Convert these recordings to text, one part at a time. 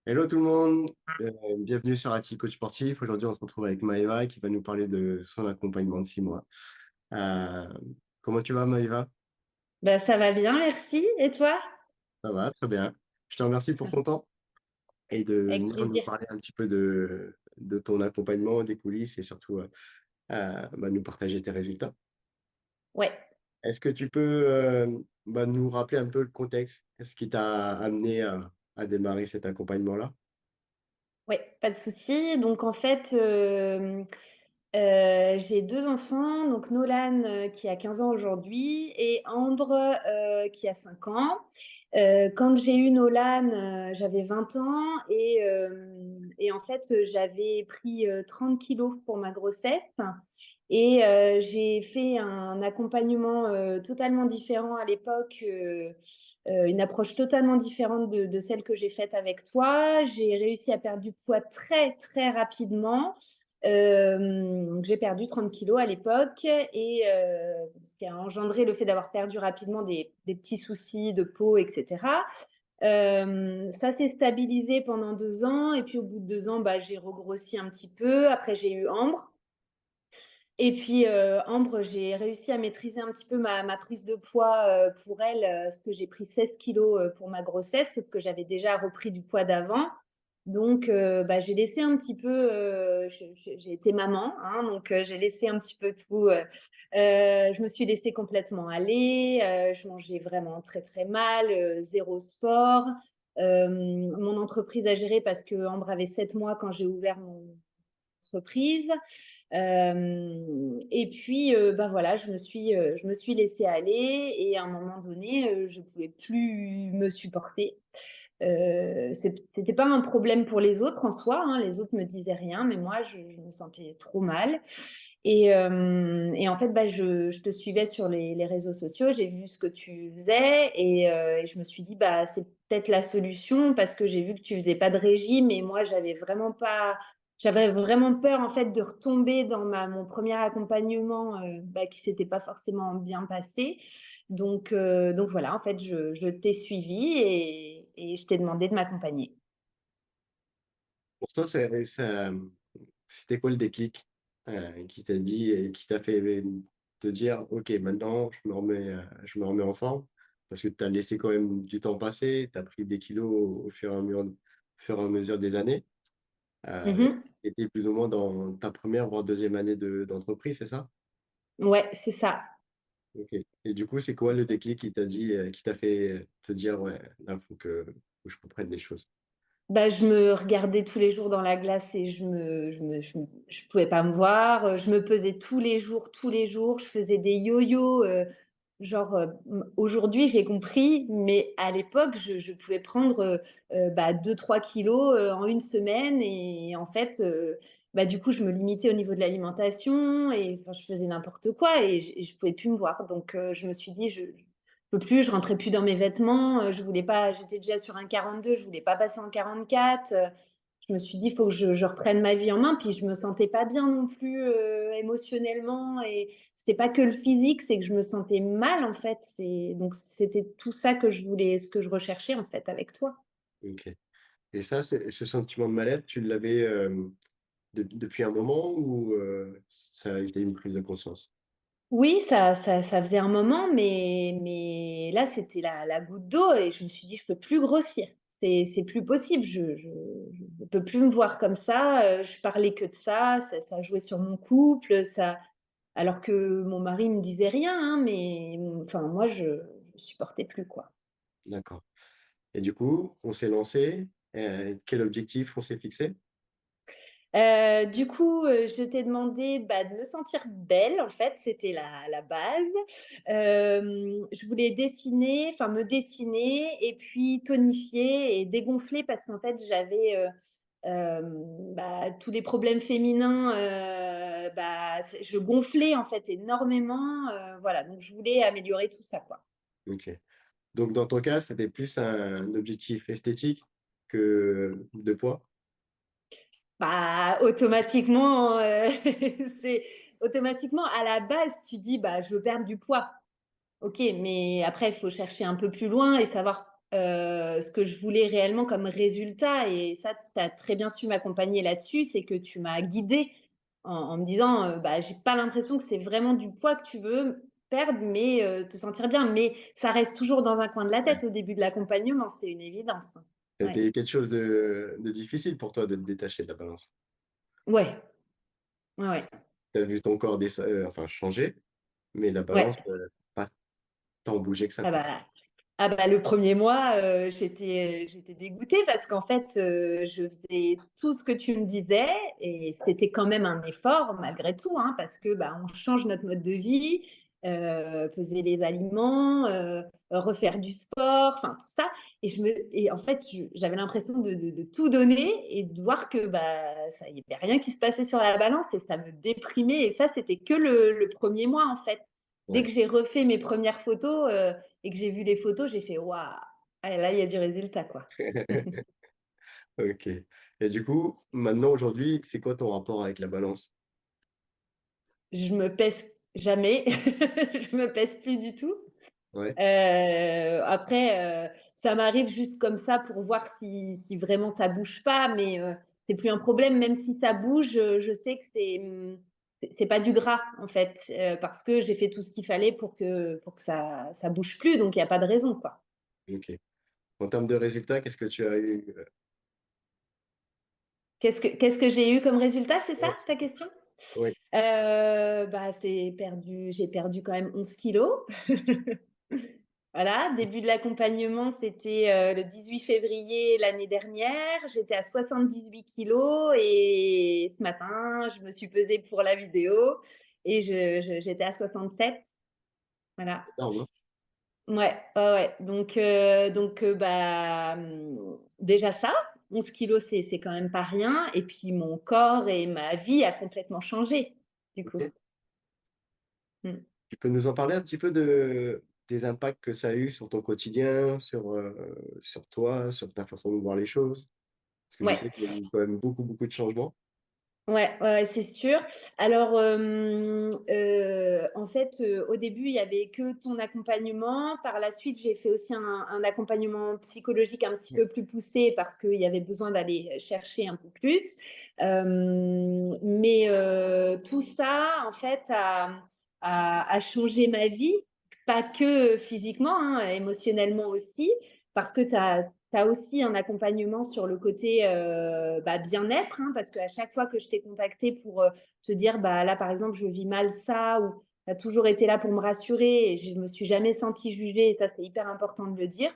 Hello tout le monde, bienvenue sur Active Coach Sportif. Aujourd'hui, on se retrouve avec Maëva qui va nous parler de son accompagnement de 6 mois. Euh, Comment tu vas, Maëva? Bah, ça va bien, merci. Et toi? Ça va, très bien. Je te remercie pour ton temps et de Avec venir nous plaisir. parler un petit peu de ton accompagnement, des coulisses et surtout nous partager tes résultats. Ouais, Est-ce que tu peux nous rappeler un peu le contexte? Qu'est-ce qui t'a amené à démarrer cet accompagnement-là? ouais, pas de souci. Donc en fait, j'ai 2 enfants, donc Nolan, qui a 15 ans aujourd'hui et Ambre, qui a 5 ans. Quand j'ai eu Nolan, j'avais 20 ans et en fait, j'avais pris, 30 kilos pour ma grossesse et j'ai fait un accompagnement, totalement différent à l'époque, une approche totalement différente de celle que j'ai faite avec toi. J'ai réussi à perdre du poids très, très rapidement. J'ai perdu 30 kilos à l'époque et ce qui a engendré le fait d'avoir perdu rapidement des petits soucis de peau, etc. Ça s'est stabilisé pendant 2 ans et puis au bout de 2 ans, bah, j'ai regrossi un petit peu. Après, j'ai eu Ambre. Et puis, Ambre, j'ai réussi à maîtriser un petit peu ma prise de poids pour elle, parce que j'ai pris 16 kilos pour ma grossesse, sauf que j'avais déjà repris du poids d'avant. Donc, bah, j'ai laissé un petit peu, j'ai été maman, hein, donc j'ai laissé un petit peu tout. Je me suis laissée complètement aller. Je mangeais vraiment très très mal, zéro sport. Mon entreprise a géré parce que Ambre avait 7 mois quand j'ai ouvert mon entreprise. Et puis, bah voilà, je me suis laissée aller et à un moment donné, je pouvais plus me supporter. C'était pas un problème pour les autres en soi, hein, les autres me disaient rien, mais moi, je me sentais trop mal. Et en fait, bah, je te suivais sur les réseaux sociaux, j'ai vu ce que tu faisais et je me suis dit, bah, c'est peut-être la solution parce que j'ai vu que tu faisais pas de régime et moi, j'avais vraiment peur en fait de retomber dans mon premier accompagnement bah, qui s'était pas forcément bien passé. Donc voilà, en fait, je t'ai suivi et je t'ai demandé de m'accompagner. Pour toi, c'était quoi le déclic qui t'a dit et qui t'a fait te dire, OK, maintenant, je me remets en forme parce que tu as laissé quand même du temps passer, tu as pris des kilos au fur et à mesure des années. Mhm. Tu étais plus ou moins dans ta première, voire deuxième année d'entreprise, c'est ça? Ouais, c'est ça. OK. Et du coup, c'est quoi le déclic qui t'a dit, qui t'a fait te dire, ouais, là, faut que je reprenne des choses. Bah, je me regardais tous les jours dans la glace et je pouvais pas me voir. Je me pesais tous les jours, tous les jours. Je faisais des yo-yo. Genre, aujourd'hui, j'ai compris, mais à l'époque, je pouvais prendre bah, 2-3 kilos en une semaine. Et en fait, bah, du coup, je me limitais au niveau de l'alimentation et enfin, je faisais n'importe quoi et je pouvais plus me voir. Donc, je me suis dit, je peux plus, je rentrais plus dans mes vêtements. Je voulais pas, j'étais déjà sur un 42, je voulais pas passer en 44. Je me suis dit, il faut que je reprenne ma vie en main. Puis je me sentais pas bien non plus émotionnellement. Et c'était pas que le physique, c'est que je me sentais mal en fait. Donc c'était tout ça que je voulais, ce que je recherchais en fait avec toi. OK. Et ça, ce sentiment de mal-être, tu l'avais depuis un moment ou ça a été une prise de conscience? Oui, ça faisait un moment, mais là, c'était la goutte d'eau et je me suis dit, je peux plus grossir. C'est plus possible. Je peux plus me voir comme ça. Je parlais que de ça. Ça jouait sur mon couple. Alors que mon mari me disait rien, hein, mais enfin, moi, je supportais plus, quoi. D'accord. Et du coup, on s'est lancé. Quel objectif on s'est fixé? Du coup, je t'ai demandé, bah, de me sentir belle, en fait, c'était la base. Je voulais dessiner, enfin me dessiner et puis tonifier et dégonfler parce qu'en fait, j'avais, bah, tous les problèmes féminins, bah, je gonflais, en fait, énormément, voilà, donc je voulais améliorer tout ça, quoi. OK. Donc dans ton cas, c'était plus un objectif esthétique que de poids? Bah, automatiquement, c'est automatiquement, à la base, tu dis: «Bah, je veux perdre du poids». OK, mais après, il faut chercher un peu plus loin et savoir ce que je voulais réellement comme résultat et ça, tu as très bien su m'accompagner là-dessus, c'est que tu m'as guidée en me disant, «Bah, j'ai pas l'impression que c'est vraiment du poids que tu veux perdre, mais te sentir bien». Mais ça reste toujours dans un coin de la Ouais. tête au début de l'accompagnement, c'est une évidence. Ça a Ouais. été quelque chose de difficile pour toi de te détacher de la balance? Ouais, ouais, Parce ouais, que tu as vu ton corps enfin changer, mais la balance, ouais. pas tant bouger que ça, Ah quoi. bah le premier mois, j'étais dégoûtée parce qu'en fait, je faisais tout ce que tu me disais et c'était quand même un effort malgré tout, hein, parce que, bah, on change notre mode de vie, peser les aliments, refaire du sport, enfin tout ça et en fait, j'avais l'impression de tout donner et de voir que, bah, ça il y avait rien qui se passait sur la balance et ça me déprimait et ça, c'était que le 1er mois, en fait. Dès Ouais. que j'ai refait mes premières photos, et que j'ai vu les photos, j'ai fait: «Waouh! Ah là, il y a du résultat, quoi». OK, et du coup, maintenant, aujourd'hui, c'est quoi ton rapport avec la balance? Je me pèse jamais, je me pèse plus du tout. Ouais, Après, ça m'arrive juste comme ça pour voir si vraiment ça bouge pas, mais c'est plus un problème. Même si ça bouge, je sais que c'est pas du gras, en fait, parce que j'ai fait tout ce qu'il fallait pour que ça bouge plus, donc il y a pas de raison, quoi. OK. En termes de résultats, qu'est-ce que tu as eu, Qu'est-ce que j'ai eu comme résultat, c'est ça ouais, ta question? ouais, Bah, j'ai perdu quand même 11 kilos. Voilà, début de l'accompagnement, c'était, le 18 février l'année dernière. J'étais à 78 kilos et ce matin, je me suis pesée pour la vidéo et j'étais à 67. Voilà. énorme, hein? Ouais, ouais, ouais. Donc, bah, déjà ça, 11 kilos, c'est quand même pas rien et puis mon corps et ma vie a complètement changé, du coup. OK. Mmh. Tu peux nous en parler un petit peu des impacts que ça a eu sur ton quotidien, sur toi, sur ta façon de voir les choses? Parce que je Ouais. sais qu'il y a eu quand même beaucoup, beaucoup de changements. Ouais, ouais, ouais, c'est sûr. Alors, en fait, au début, il y avait que ton accompagnement. Par la suite, j'ai fait aussi un accompagnement psychologique un petit Ouais. peu plus poussé parce qu'il y avait besoin d'aller chercher un peu plus. Mais tout ça, en fait, a changé ma vie, pas que physiquement, hein, émotionnellement aussi, parce que tu as aussi un accompagnement sur le côté bah, bien-être, hein, parce qu'à chaque fois que je t'ai contacté pour te dire, bah, là, par exemple, je vis mal ça, ou tu as toujours été là pour me rassurer et je ne me suis jamais sentie jugée, et ça, c'est hyper important de le dire.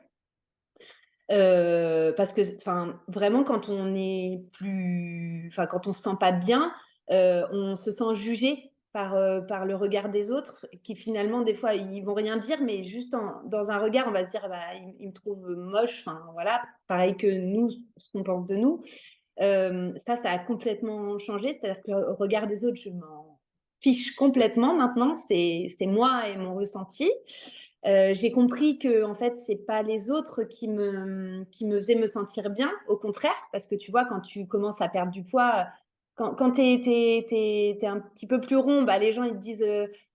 Parce que, enfin, vraiment, quand on est plus, enfin, quand on se sent pas bien, on se sent jugé par le regard des autres, qui finalement, des fois, ils vont rien dire, mais juste dans un regard, on va se dire, bah, il me trouve moche, enfin, voilà, pareil que nous, ce qu'on pense de nous. Ça a complètement changé, c'est-à-dire que au regard des autres, je m'en fiche Ouais. complètement maintenant, c'est moi et mon ressenti. J'ai compris que en fait, c'est pas les autres qui me faisaient me sentir bien, au contraire, parce que tu vois, quand tu commences à perdre du poids, quand tu es un petit peu plus rond, bah, les gens ils te disent,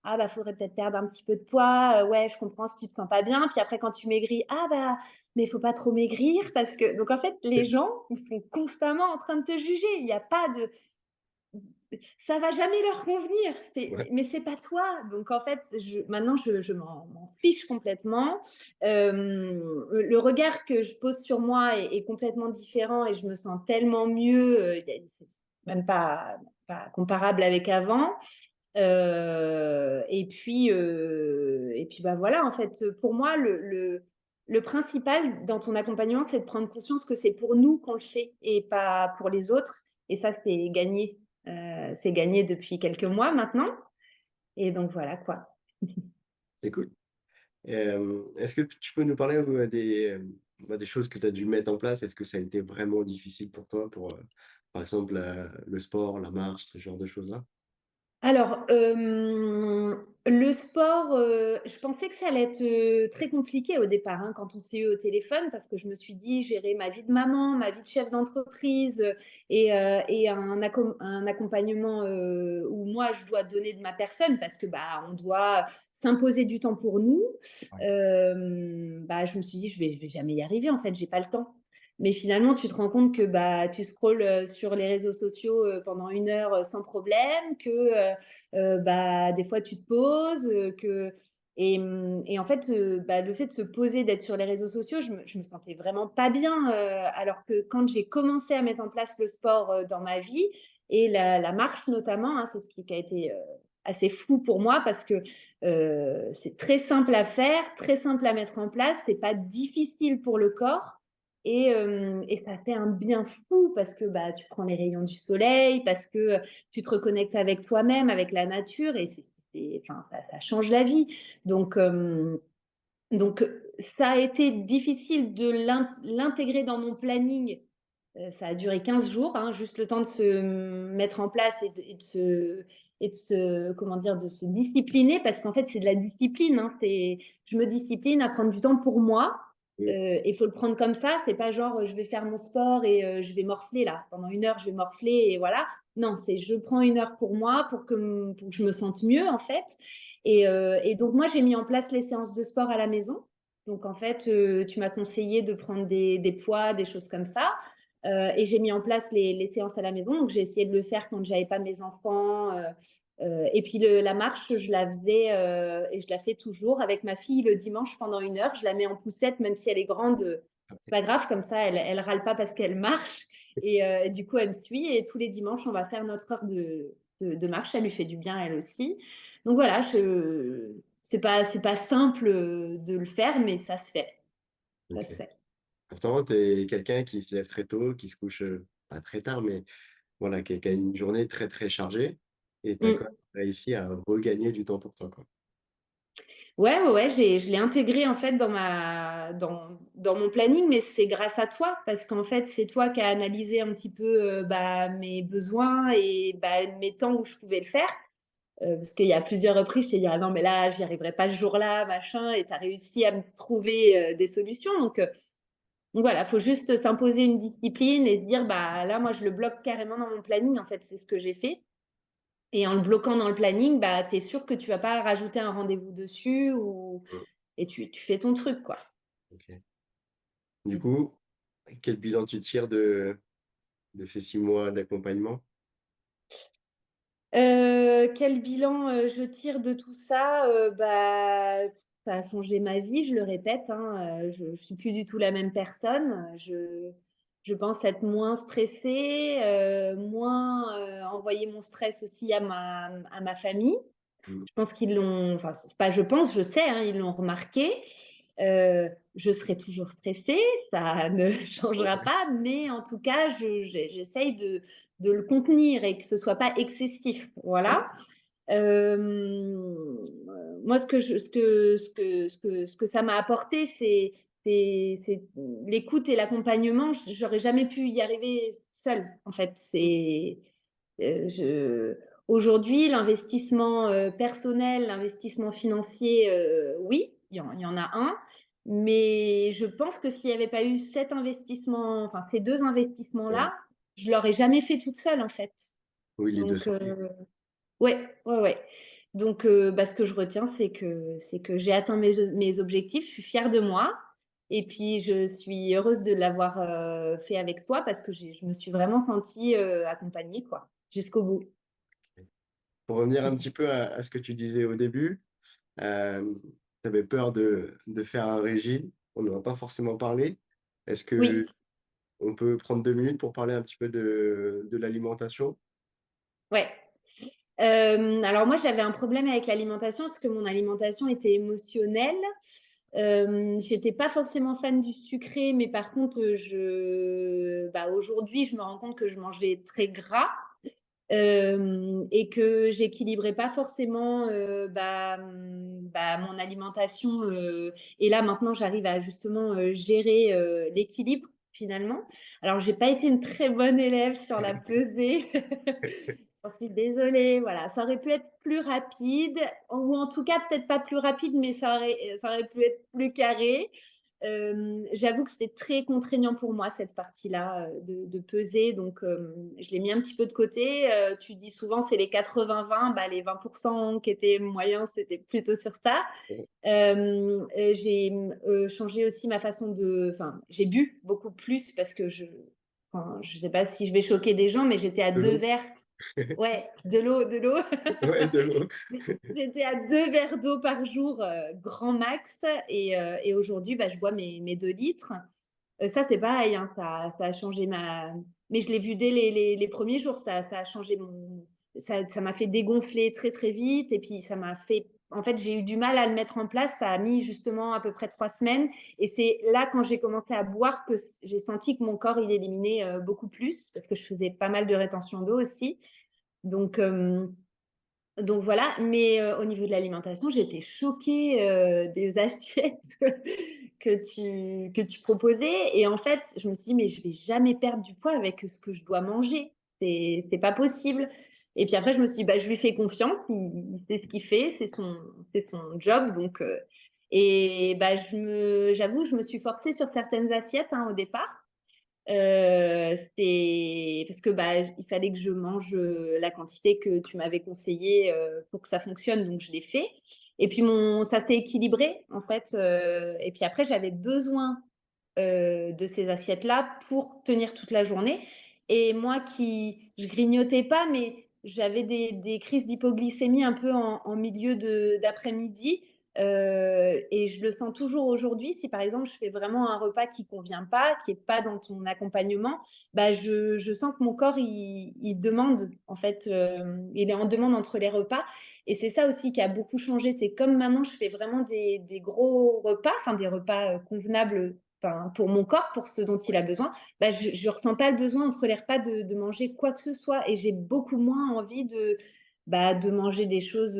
«Ah bah, faudrait peut-être perdre un petit peu de poids, ouais, je comprends si tu te sens pas bien». Puis après quand tu maigris: «Ah bah, mais il faut pas trop maigrir parce que», donc en fait, les gens, ils sont constamment en train de te juger. Il y a pas de Ça va jamais leur convenir, Ouais. mais c'est pas toi. Donc en fait, maintenant je m'en fiche complètement. Le regard que je pose sur moi est complètement différent et je me sens tellement mieux, c'est même pas comparable avec avant. Et puis, bah, voilà, en fait, pour moi, le principal dans ton accompagnement, c'est de prendre conscience que c'est pour nous qu'on le fait et pas pour les autres, et ça, c'est gagné. C'est gagné depuis quelques mois maintenant, et donc voilà, quoi. C'est cool. Est-ce que tu peux nous parler, des choses que tu as dû mettre en place? Est-ce que ça a été vraiment difficile pour toi par exemple, le sport, la marche, ce genre de choses-là? Alors, le sport, je pensais que ça allait être, très compliqué au départ, hein, quand on s'est eu au téléphone parce que je me suis dit: «Gérer ma vie de maman, ma vie de chef d'entreprise, et un accompagnement, où moi je dois donner de ma personne» parce que, bah, on doit s'imposer du temps pour nous. Ouais. Bah, je me suis dit: «Je vais jamais y arriver en fait, j'ai pas le temps». Mais finalement, tu te rends compte que, bah, tu scrolles, sur les réseaux sociaux, pendant 1 heure, sans problème, que, bah, des fois tu te poses, et en fait, bah, le fait de se poser, d'être sur les réseaux sociaux, je me sentais vraiment pas bien, alors que quand j'ai commencé à mettre en place le sport, dans ma vie et la marche notamment, hein, c'est ce qui a été, assez fou pour moi parce que, c'est très simple à faire, très simple à mettre en place, c'est pas difficile pour le corps et ça fait un bien fou parce que, bah, tu prends les rayons du soleil, parce que, tu te reconnectes avec toi-même, avec la nature et enfin, ça change la vie. Donc, donc, ça a été difficile de l'intégrer dans mon planning. Ça a duré 15 jours, hein, juste le temps de se mettre en place et de se comment dire? De se discipliner parce qu'en fait, c'est de la discipline, hein. Je me discipline à prendre du temps pour moi, Mmh. il faut le prendre comme ça. C'est pas genre, je vais faire mon sport et je vais morfler là. Pendant 1 heure, je vais morfler et voilà. Non, c'est je prends 1 heure pour moi pour que je me sente mieux, en fait et donc moi, j'ai mis en place les séances de sport à la maison. Donc en fait, tu m'as conseillé de prendre des poids, des choses comme ça, et j'ai mis en place les séances à la maison. Donc j'ai essayé de le faire quand j'avais pas mes enfants, et puis la marche, je la faisais, et je la fais toujours avec ma fille le dimanche pendant 1 heure. Je la mets en poussette, même si elle est grande, c'est pas grave, comme ça, elle râle pas parce qu'elle marche et du coup, elle me suit et tous les dimanches, on va faire notre heure de marche. Ça lui fait du bien, elle aussi. Donc voilà, c'est pas simple, de le faire, mais ça se fait, ça OK. se fait. Pourtant, tu es quelqu'un qui se lève très tôt, qui se couche, pas très tard, mais voilà, qui a une journée très, très chargée et tu as quand Mmh. même réussi à regagner du temps pour toi, quoi. Ouais, ouais, ouais, je l'ai intégré en fait dans mon planning, mais c'est grâce à toi parce qu'en fait, c'est toi qui as analysé un petit peu, bah, mes besoins et bah, mes temps où je pouvais le faire. Parce qu'il y a plusieurs reprises, je t'ai dit: «Ah non, mais là, j'y arriverai pas ce jour-là, machin» et tu as réussi à me trouver, des solutions donc voilà, faut juste s'imposer une discipline et se dire: «Bah, là, moi, je le bloque carrément dans mon planning». En fait, c'est ce que j'ai fait et en le bloquant dans le planning, bah, tu es sûr que tu vas pas rajouter un rendez-vous dessus ou Mmh. et tu fais ton truc, quoi. OK. Du coup, quel bilan tu tires de ces 6 mois d'accompagnement? Quel bilan, je tire de tout ça? Bah, ça a changé ma vie, je le répète, hein, je suis plus du tout la même personne. Je pense être moins stressée, moins, envoyer mon stress aussi à ma famille. Mmh. Je pense qu'ils l'ont enfin, c'est pas je pense, je sais, hein, ils l'ont remarqué. Je serai toujours stressée, ça ne changera Ouais. pas, mais en tout cas, j'essaye de le contenir et que ce soit pas excessif, Ouais. voilà. Hem, Moi, ce que ça m'a apporté, c'est l'écoute et l'accompagnement. J'aurais jamais pu y arriver seule, en fait. Mmh. Je Aujourd'hui, l'investissement, personnel, l'investissement financier, oui, il y en a un, mais je pense que s'il n'y avait pas eu cet investissement, enfin ces 2 Ouais. investissements-là, je l'aurais jamais fait toute seule, en fait. Oui, les 2 Donc sont liés. ouais, ouais, ouais. Donc bah, ce que je retiens, c'est que j'ai atteint mes objectifs, je suis fière de moi et puis je suis heureuse de l'avoir, fait avec toi parce que je me suis vraiment sentie, accompagnée, quoi, jusqu'au bout. Pour revenir un petit peu à ce que tu disais au début, tu avais peur de faire un régime. On n'en a pas forcément parlé. Est-ce Oui, qu'on peut prendre 2 minutes pour parler un petit peu de l'alimentation? ouais. Alors moi, j'avais un problème avec l'alimentation parce que mon alimentation était émotionnelle. J'étais pas forcément fan du sucré, mais par contre, bah, aujourd'hui, je me rends compte que je mangeais très gras. Et que j'équilibrais pas forcément, bah, mon alimentation, et là maintenant j'arrive à justement, gérer, l'équilibre finalement. Alors j'ai pas été une très bonne élève sur la pesée. J'en suis désolée, voilà, ça aurait pu être plus rapide ou en tout cas peut-être pas plus rapide, mais ça aurait pu être plus carré. J'avoue que c'était très contraignant pour moi cette partie-là, de peser donc je l'ai mis un petit peu de côté. Tu dis souvent c'est les 80-20, bah, les 20 qui étaient moyens, c'était plutôt sur ça. J'ai, changé aussi ma façon de enfin, j'ai bu beaucoup plus parce que enfin, je sais pas si je vais choquer des gens, mais j'étais à De 2 l'eau? verres. Ouais, de l'eau, de l'eau. Ouais, de l'eau. J'étais à 2 verres d'eau par jour, grand max et aujourd'hui, bah, je bois mes 2 litres. Ça, c'est pareil, hein, ça a changé ma mais je l'ai vu dès les premiers jours, ça a changé ça m'a fait dégonfler très, très vite et puis ça m'a fait en fait, j'ai eu du mal à le mettre en place. Ça a mis justement à peu près 3 semaines et c'est là, quand j'ai commencé à boire que j'ai senti que mon corps, il éliminait, beaucoup plus parce que je faisais pas mal de rétention d'eau aussi. Donc, donc voilà, mais au niveau de l'alimentation, j'étais choquée, des assiettes que tu proposais et en fait, je me suis dit: «Mais je vais jamais perdre du poids avec ce que je dois manger, c'est pas possible» et puis après je me suis dit: «Bah, je lui fais confiance, il sait ce qu'il fait, c'est son job donc» et bah, j'avoue, je me suis forcée sur certaines assiettes, hein, au départ. C'est parce que, bah, il fallait que je mange, la quantité que tu m'avais conseillé, pour que ça fonctionne, donc je l'ai fait et puis ça s'est équilibré, en fait, et puis après j'avais besoin, de ces assiettes-là pour tenir toute la journée et moi qui je grignotais pas, mais j'avais des crises d'hypoglycémie un peu en milieu d'après-midi, et je le sens toujours aujourd'hui. Si par exemple je fais vraiment un repas qui convient pas, qui est pas dans ton accompagnement, bah, je sens que mon corps il demande en fait, il est en demande entre les repas et c'est ça aussi qui a beaucoup changé. C'est comme maintenant je fais vraiment des gros repas, enfin des repas, convenables, enfin, pour mon corps, pour ce dont il a besoin, bah, je ressens pas le besoin entre les repas de manger quoi que ce soit et j'ai beaucoup moins envie de manger des choses,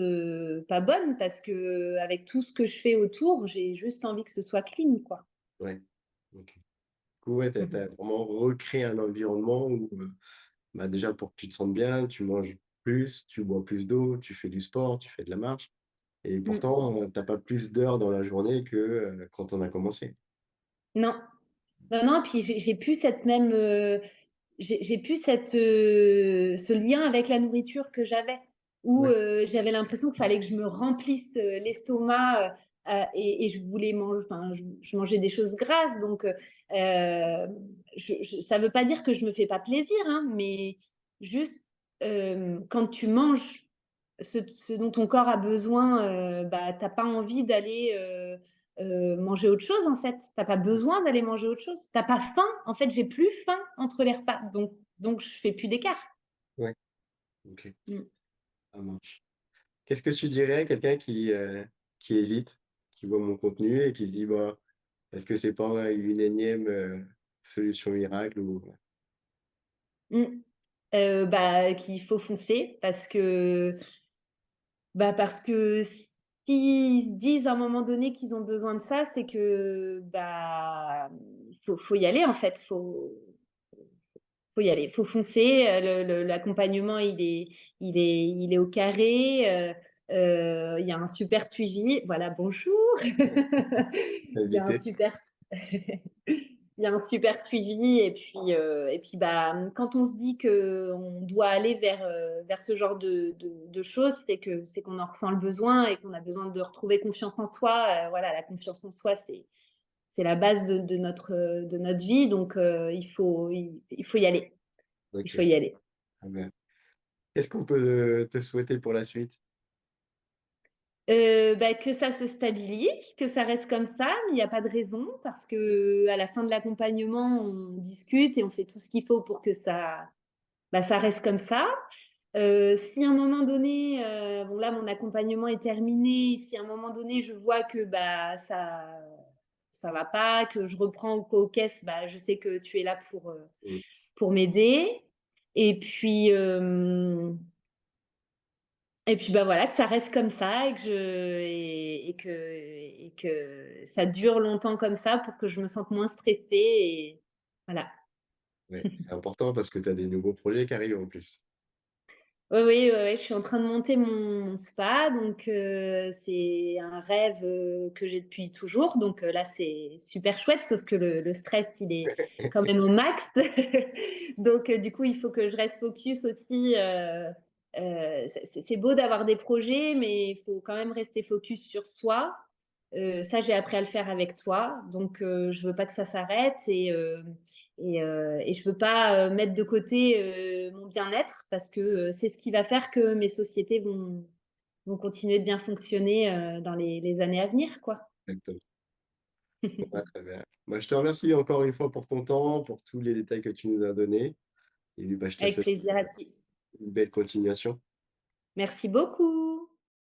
pas bonnes parce qu'avec tout ce que je fais autour, j'ai juste envie que ce soit clean, quoi. Ouais, OK. Du coup, ouais, tu Mmh as mh. vraiment recréé un environnement où, bah, déjà pour que tu te sentes bien, tu manges plus, tu bois plus d'eau, tu fais du sport, tu fais de la marche et Mmh. pourtant, tu pas plus d'heures dans la journée que, quand on a commencé. Non, non, non, puis j'ai plus cette même, j'ai plus ce lien avec la nourriture que j'avais, où, Ouais, j'avais l'impression qu'il fallait que je me remplisse, l'estomac, et je voulais manger enfin, je mangeais des choses grasses donc, ça veut pas dire que je me fais pas plaisir, hein, mais juste, quand tu manges ce dont ton corps a besoin, bah, tu as pas envie d'aller, manger autre chose, en fait. Tu as pas besoin d'aller manger autre chose. Tu as pas faim. En fait, j'ai plus faim entre les repas, donc je fais plus d'écart. ouais, OK, Mmh. ça marche. Qu'est-ce que tu dirais à quelqu'un qui hésite, qui voit mon contenu et qui se dit: «Bah, est-ce que c'est pas une énième, solution miracle ou» Mmh. Bah, qu'il faut foncer parce que s'ils se disent à un moment donné qu'ils ont besoin de ça, c'est que, bah, faut y aller, en fait. Faut y aller, faut foncer, l'accompagnement il est au carré, il y a un super suivi. Voilà, bonjour. Il y a un invité? super il y a un super suivi et puis, bah, quand on se dit qu'on doit aller vers ce genre de choses, c'est qu'on en ressent le besoin et qu'on a besoin de retrouver confiance en soi, voilà, la confiance en soi, c'est la base de notre vie donc il faut y aller. Il OK, faut y aller. très bien. Qu'est-ce qu'on peut, te souhaiter pour la suite? Bah, que ça se stabilise, que ça reste comme ça, mais il y a pas de raison parce qu'à la fin de l'accompagnement, on discute et on fait tout ce qu'il faut pour que ça reste comme ça. Si à un moment donné, bon là mon accompagnement est terminé, si à un moment donné je vois que, bah, ça va pas, que je reprends ou quoi aux caisses, bah, je sais que tu es là Mmh, pour m'aider et puis, bah, voilà, que ça reste comme ça et que ça dure longtemps comme ça pour que je me sente moins stressée et voilà. ouais, c'est important parce que tu as des nouveaux projets qui arrivent en plus. Oui, oui, ouais, ouais, je suis en train de monter mon spa, donc c'est un rêve, que j'ai depuis toujours, donc là, c'est super chouette, sauf que le stress, il est quand même au max. Donc du coup, il faut que je reste focus aussi, c'est beau d'avoir des projets, mais il faut quand même rester focus sur soi. Ça, j'ai appris à le faire avec toi, donc je veux pas que ça s'arrête et je veux pas mettre de côté mon bien-être parce que c'est ce qui va faire que mes sociétés vont continuer de bien fonctionner dans les années à venir, quoi. Exactement. Ouais, très bien. Bah, je te remercie encore une fois pour ton temps, pour tous les détails que tu nous as donnés et bah, je te Avec souhaite plaisir, à ti. une belle continuation. Merci beaucoup.